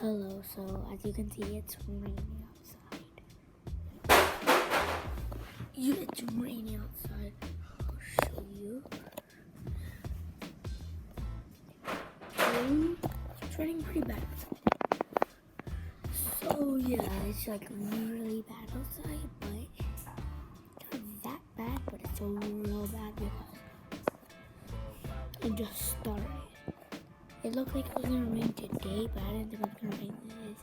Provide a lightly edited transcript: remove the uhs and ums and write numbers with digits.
Hello, so as you can see, it's raining outside. It's raining outside. I'll show you. It's raining pretty bad outside. So yeah, it's like really bad outside, but not that bad, but it's a real bad because it just started. It looked like it was gonna rain today, but I didn't think it was gonna rain today.